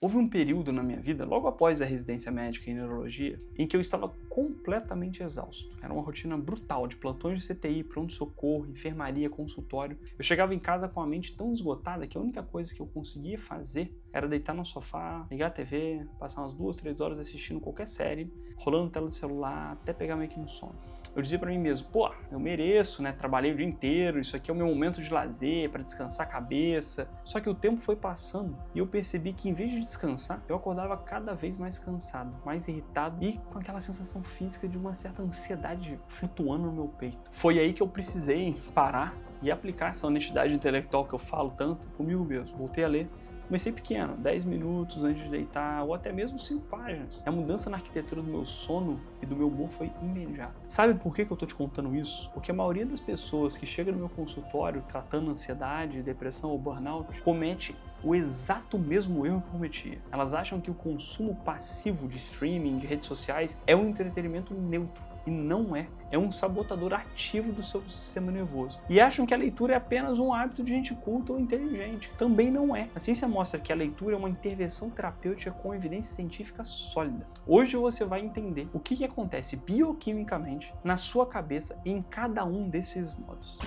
Houve um período na minha vida, logo após a residência médica em neurologia, em que eu estava completamente exausto. Era uma rotina brutal de plantões de CTI, pronto-socorro, enfermaria, consultório. Eu chegava em casa com a mente tão esgotada que a única coisa que eu conseguia fazer era deitar no sofá, ligar a TV, passar umas 2, 3 horas assistindo qualquer série, rolando tela do celular, até pegar meio que no sono. Eu dizia pra mim mesmo, pô, eu mereço, né? Trabalhei o dia inteiro, isso aqui é o meu momento de lazer, para descansar a cabeça. Só que o tempo foi passando e eu percebi que em vez de descansar, eu acordava cada vez mais cansado, mais irritado e com aquela sensação física de uma certa ansiedade flutuando no meu peito. Foi aí que eu precisei parar e aplicar essa honestidade intelectual que eu falo tanto comigo mesmo. Voltei a ler. Comecei pequeno, 10 minutos antes de deitar, ou até mesmo 5 páginas. A mudança na arquitetura do meu sono e do meu humor foi imediata. Sabe por que eu tô te contando isso? Porque a maioria das pessoas que chega no meu consultório tratando ansiedade, depressão ou burnout, comete o exato mesmo erro que eu cometia. Elas acham que o consumo passivo de streaming, de redes sociais, é um entretenimento neutro. E não é. É um sabotador ativo do seu sistema nervoso. E acham que a leitura é apenas um hábito de gente culta ou inteligente. Também não é. A ciência mostra que a leitura é uma intervenção terapêutica com evidência científica sólida. Hoje você vai entender o que acontece bioquimicamente na sua cabeça em cada um desses modos.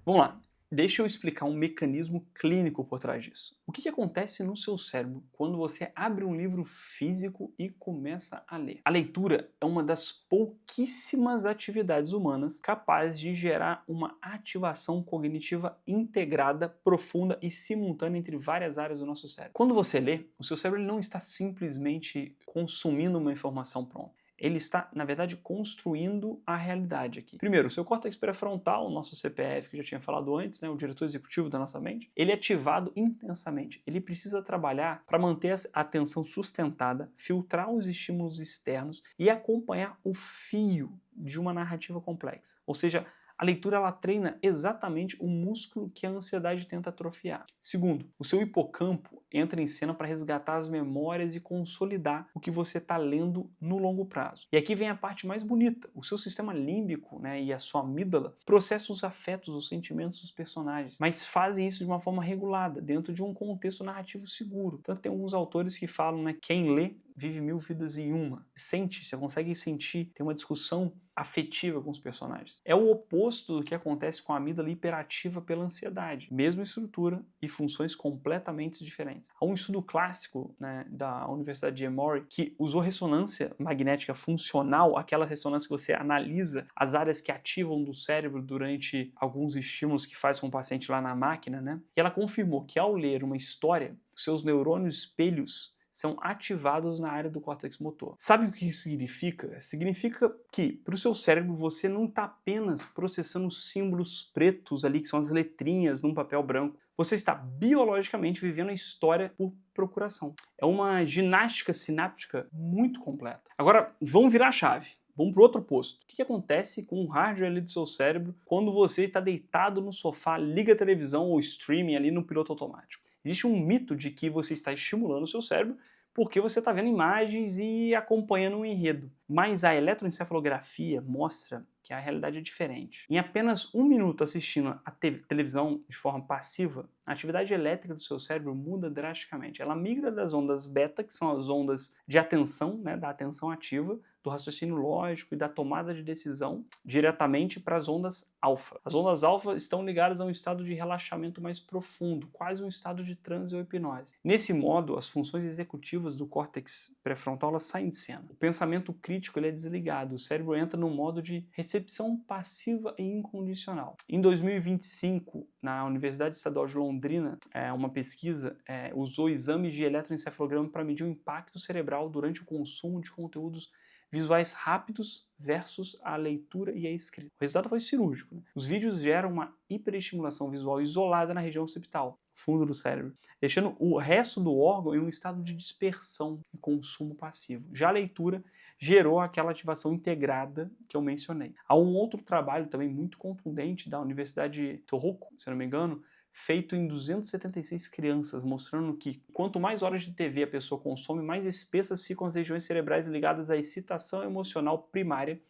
Vamos lá. Deixa eu explicar um mecanismo clínico por trás disso. O que acontece no seu cérebro quando você abre um livro físico e começa a ler? A leitura é uma das pouquíssimas atividades humanas capazes de gerar uma ativação cognitiva integrada, profunda e simultânea entre várias áreas do nosso cérebro. Quando você lê, o seu cérebro não está simplesmente consumindo uma informação pronta. Ele está, na verdade, construindo a realidade aqui. Primeiro, o seu córtex pré-frontal, o nosso CPF, que eu já tinha falado antes, né, o diretor executivo da nossa mente, ele é ativado intensamente. Ele precisa trabalhar para manter a atenção sustentada, filtrar os estímulos externos e acompanhar o fio de uma narrativa complexa. Ou seja, a leitura ela treina exatamente o músculo que a ansiedade tenta atrofiar. Segundo, o seu hipocampo entra em cena para resgatar as memórias e consolidar o que você está lendo no longo prazo. E aqui vem a parte mais bonita. O seu sistema límbico, né, e a sua amígdala processam os afetos, os sentimentos dos personagens, mas fazem isso de uma forma regulada, dentro de um contexto narrativo seguro. Tanto tem alguns autores que falam, né, quem lê vive 1000 vidas em uma. Sente, você consegue sentir, tem uma discussão afetiva com os personagens. É o oposto do que acontece com a amígdala hiperativa pela ansiedade. Mesma estrutura e funções completamente diferentes. Há um estudo clássico, né, da Universidade de Emory que usou ressonância magnética funcional, aquela ressonância que você analisa as áreas que ativam do cérebro durante alguns estímulos que faz com o paciente lá na máquina, né? E ela confirmou que ao ler uma história, seus neurônios espelhos são ativados na área do córtex motor. Sabe o que isso significa? Significa que para o seu cérebro você não está apenas processando símbolos pretos ali, que são as letrinhas num papel branco. Você está biologicamente vivendo a história por procuração. É uma ginástica sináptica muito completa. Agora, vamos virar a chave. Vamos para o outro posto. O que acontece com o hardware ali do seu cérebro quando você está deitado no sofá, liga a televisão ou streaming ali no piloto automático? Existe um mito de que você está estimulando o seu cérebro porque você está vendo imagens e acompanhando um enredo. Mas a eletroencefalografia mostra que a realidade é diferente. Em apenas 1 minuto assistindo a televisão de forma passiva, a atividade elétrica do seu cérebro muda drasticamente. Ela migra das ondas beta, que são as ondas de atenção, né, da atenção ativa, do raciocínio lógico e da tomada de decisão, diretamente para as ondas alfa. As ondas alfa estão ligadas a um estado de relaxamento mais profundo, quase um estado de transe ou hipnose. Nesse modo, as funções executivas do córtex pré-frontal elas saem de cena. O pensamento crítico ele é desligado, o cérebro entra no modo de recepção passiva e incondicional. Em 2025, na Universidade Estadual de Londrina, uma pesquisa usou exames de eletroencefalograma para medir o impacto cerebral durante o consumo de conteúdos visuais rápidos versus a leitura e a escrita. O resultado foi cirúrgico. Né? Os vídeos geram uma hiperestimulação visual isolada na região occipital, fundo do cérebro, deixando o resto do órgão em um estado de dispersão e consumo passivo. Já a leitura gerou aquela ativação integrada que eu mencionei. Há um outro trabalho também muito contundente da Universidade de Tohoku, se não me engano, feito em 276 crianças, mostrando que quanto mais horas de TV a pessoa consome, mais espessas ficam as regiões cerebrais ligadas à excitação emocional primária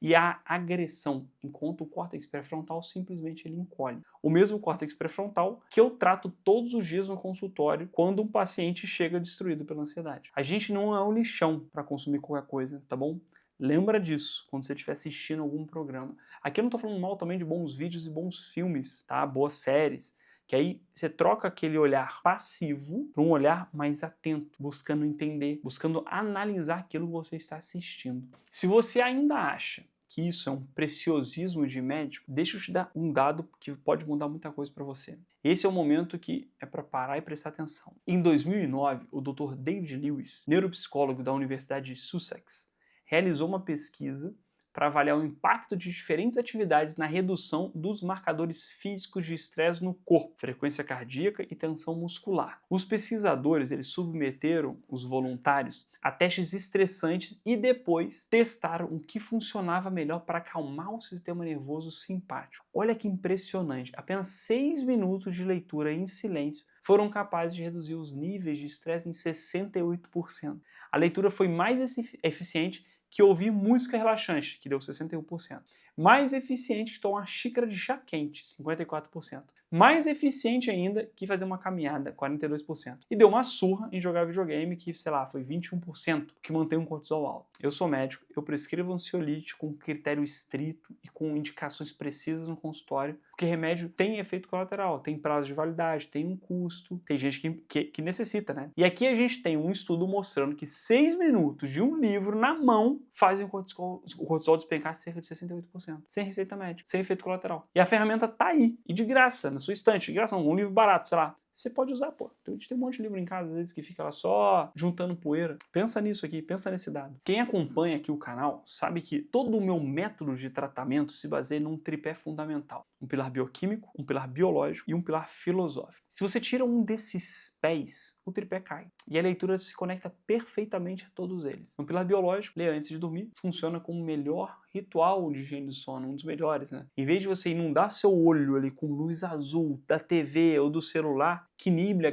e a agressão, enquanto o córtex pré-frontal simplesmente ele encolhe. O mesmo córtex pré-frontal que eu trato todos os dias no consultório quando um paciente chega destruído pela ansiedade. A gente não é um lixão para consumir qualquer coisa, tá bom? Lembra disso quando você estiver assistindo algum programa. Aqui eu não estou falando mal também de bons vídeos e bons filmes, tá? Boas séries. Que aí você troca aquele olhar passivo para um olhar mais atento, buscando entender, buscando analisar aquilo que você está assistindo. Se você ainda acha que isso é um preciosismo de médico, deixa eu te dar um dado que pode mudar muita coisa para você. Esse é o momento que é para parar e prestar atenção. Em 2009, o Dr. David Lewis, neuropsicólogo da Universidade de Sussex, realizou uma pesquisa para avaliar o impacto de diferentes atividades na redução dos marcadores físicos de estresse no corpo, frequência cardíaca e tensão muscular. Os pesquisadores eles submeteram os voluntários a testes estressantes e depois testaram o que funcionava melhor para acalmar o sistema nervoso simpático. Olha que impressionante, apenas 6 minutos de leitura em silêncio foram capazes de reduzir os níveis de estresse em 68%. A leitura foi mais eficiente que ouvir música relaxante, que deu 61%. Mais eficiente que tomar uma xícara de chá quente, 54%. Mais eficiente ainda que fazer uma caminhada, 42%. E deu uma surra em jogar videogame, que, sei lá, foi 21%, que mantém um cortisol alto. Eu sou médico, eu prescrevo ansiolítico com critério estrito e com indicações precisas no consultório, porque remédio tem efeito colateral, tem prazo de validade, tem um custo, tem gente que necessita, né? E aqui a gente tem um estudo mostrando que 6 minutos de um livro na mão fazem o cortisol despencar cerca de 68%. Sem receita médica, sem efeito colateral. E a ferramenta tá aí, e de graça, na sua estante, de graça, um livro barato, sei lá. Você pode usar, pô. A gente tem um monte de livro em casa, às vezes, que fica lá só juntando poeira. Pensa nisso aqui, pensa nesse dado. Quem acompanha aqui o canal sabe que todo o meu método de tratamento se baseia num tripé fundamental. Um pilar bioquímico, um pilar biológico e um pilar filosófico. Se você tira um desses pés, o tripé cai. E a leitura se conecta perfeitamente a todos eles. No pilar biológico, ler antes de dormir funciona como o melhor ritual de higiene do sono, um dos melhores, né? Em vez de você inundar seu olho ali com luz azul da TV ou do celular, que inibe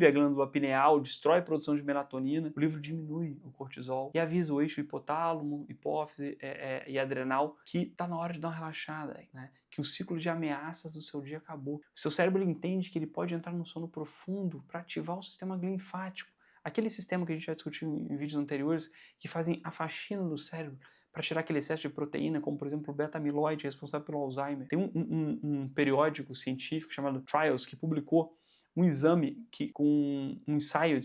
a glândula pineal, destrói a produção de melatonina, o livro diminui o cortisol e avisa o eixo hipotálamo, hipófise e adrenal que tá na hora de dar uma relaxada, né? Que o ciclo de ameaças do seu dia acabou. O seu cérebro entende que ele pode entrar num sono profundo para ativar o sistema linfático, aquele sistema que a gente já discutiu em vídeos anteriores, que fazem a faxina do cérebro para tirar aquele excesso de proteína, como por exemplo o beta-amiloide, responsável pelo Alzheimer. Tem um periódico científico chamado Trials que publicou um ensaio,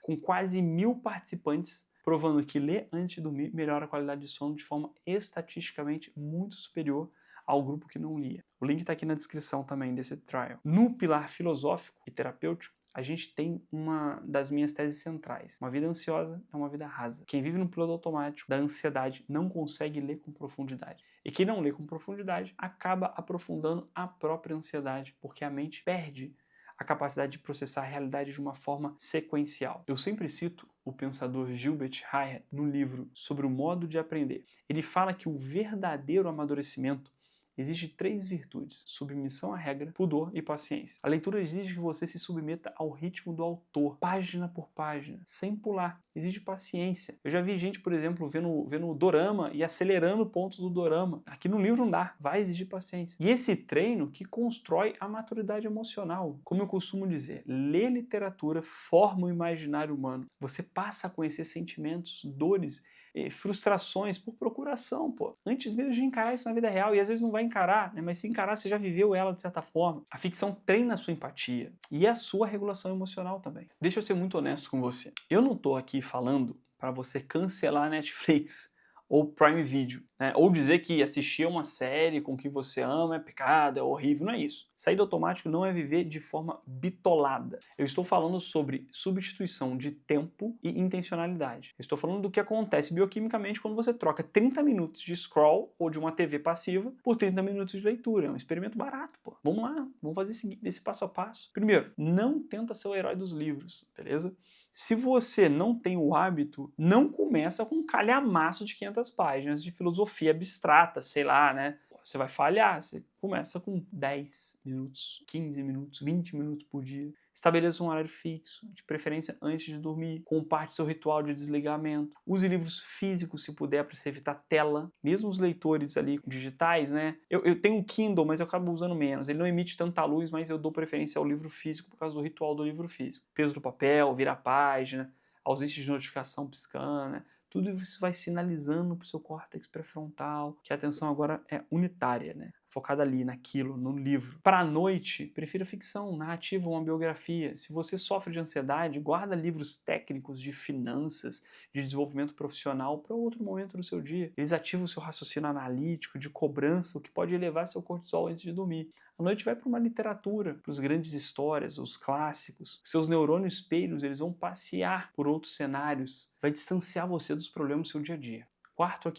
com quase 1000 participantes, provando que ler antes de dormir melhora a qualidade de sono de forma estatisticamente muito superior ao grupo que não lia. O link está aqui na descrição também desse trial. No pilar filosófico e terapêutico, a gente tem uma das minhas teses centrais. Uma vida ansiosa é uma vida rasa. Quem vive no piloto automático da ansiedade não consegue ler com profundidade. E quem não lê com profundidade acaba aprofundando a própria ansiedade, porque a mente perde a capacidade de processar a realidade de uma forma sequencial. Eu sempre cito o pensador Gilbert Ryle no livro Sobre o Modo de Aprender. Ele fala que o verdadeiro amadurecimento exige 3 virtudes: submissão à regra, pudor e paciência. A leitura exige que você se submeta ao ritmo do autor, página por página, sem pular. Exige paciência. Eu já vi gente, por exemplo, vendo o dorama e acelerando pontos do dorama. Aqui no livro não dá, vai exigir paciência. E esse treino que constrói a maturidade emocional. Como eu costumo dizer, ler literatura forma o imaginário humano. Você passa a conhecer sentimentos, dores, frustrações por procuração, pô. Antes mesmo de encarar isso na vida real, e às vezes não vai encarar, né? Mas se encarar, você já viveu ela de certa forma. A ficção treina a sua empatia e a sua regulação emocional também. Deixa eu ser muito honesto com você. Eu não tô aqui falando para você cancelar a Netflix ou Prime Video, né? Ou dizer que assistir uma série com que você ama é pecado, é horrível, não é isso. Sair do automático não é viver de forma bitolada. Eu estou falando sobre substituição de tempo e intencionalidade. Eu estou falando do que acontece bioquimicamente quando você troca 30 minutos de scroll ou de uma TV passiva por 30 minutos de leitura. É um experimento barato, pô. Vamos lá, vamos fazer esse passo a passo. Primeiro, não tenta ser o herói dos livros, beleza? Se você não tem o hábito, não começa com um calhamaço de 500 páginas de filosofia abstrata, sei lá, né? você vai falhar. Você começa com 10 minutos, 15 minutos, 20 minutos por dia. Estabeleça um horário fixo, de preferência antes de dormir. Comparte seu ritual de desligamento. Use livros físicos, se puder, para você evitar tela. Mesmo os leitores ali digitais, né? Eu tenho o Kindle, mas eu acabo usando menos. Ele não emite tanta luz, mas eu dou preferência ao livro físico por causa do ritual do livro físico. Peso do papel, virar página, ausência de notificação piscando, né? Tudo isso vai sinalizando para o seu córtex pré-frontal que a atenção agora é unitária, né? Focada ali, naquilo, no livro. Para a noite, prefira ficção, narrativa ou uma biografia. Se você sofre de ansiedade, guarda livros técnicos de finanças, de desenvolvimento profissional para outro momento do seu dia. Eles ativam o seu raciocínio analítico, de cobrança, o que pode elevar seu cortisol antes de dormir. À noite vai para uma literatura, para as grandes histórias, os clássicos. Seus neurônios espelhos, eles vão passear por outros cenários, vai distanciar você dos problemas do seu dia a dia. Quarto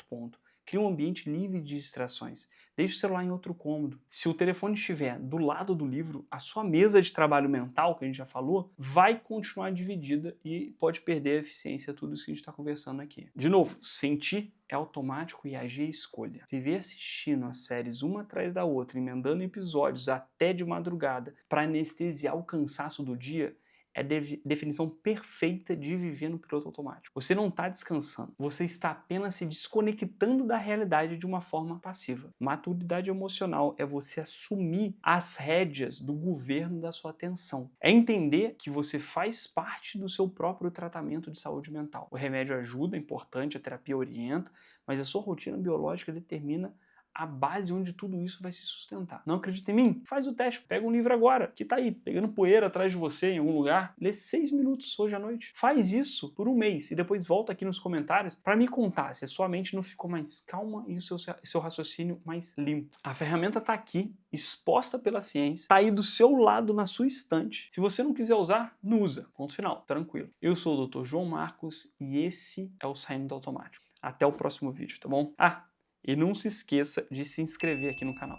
ponto. Crie um ambiente livre de distrações. Deixe o celular em outro cômodo. Se o telefone estiver do lado do livro, a sua mesa de trabalho mental, que a gente já falou, vai continuar dividida e pode perder a eficiência, tudo isso que a gente está conversando aqui. De novo, sentir é automático e agir é escolha. Viver assistindo as séries uma atrás da outra, emendando episódios até de madrugada para anestesiar o cansaço do dia, é a definição perfeita de viver no piloto automático. Você não está descansando, você está apenas se desconectando da realidade de uma forma passiva. Maturidade emocional é você assumir as rédeas do governo da sua atenção. É entender que você faz parte do seu próprio tratamento de saúde mental. O remédio ajuda, é importante, a terapia orienta, mas a sua rotina biológica determina a base onde tudo isso vai se sustentar. Não acredita em mim? Faz o teste. Pega um livro agora, que tá aí, pegando poeira atrás de você em algum lugar. Lê 6 minutos hoje à noite. Faz isso por um mês e depois volta aqui nos comentários para me contar se a sua mente não ficou mais calma e o seu raciocínio mais limpo. A ferramenta tá aqui, exposta pela ciência, tá aí do seu lado na sua estante. Se você não quiser usar, não usa. Ponto final. Tranquilo. Eu sou o Dr. João Marcos e esse é o Saindo do Automático. Até o próximo vídeo, tá bom? E não se esqueça de se inscrever aqui no canal.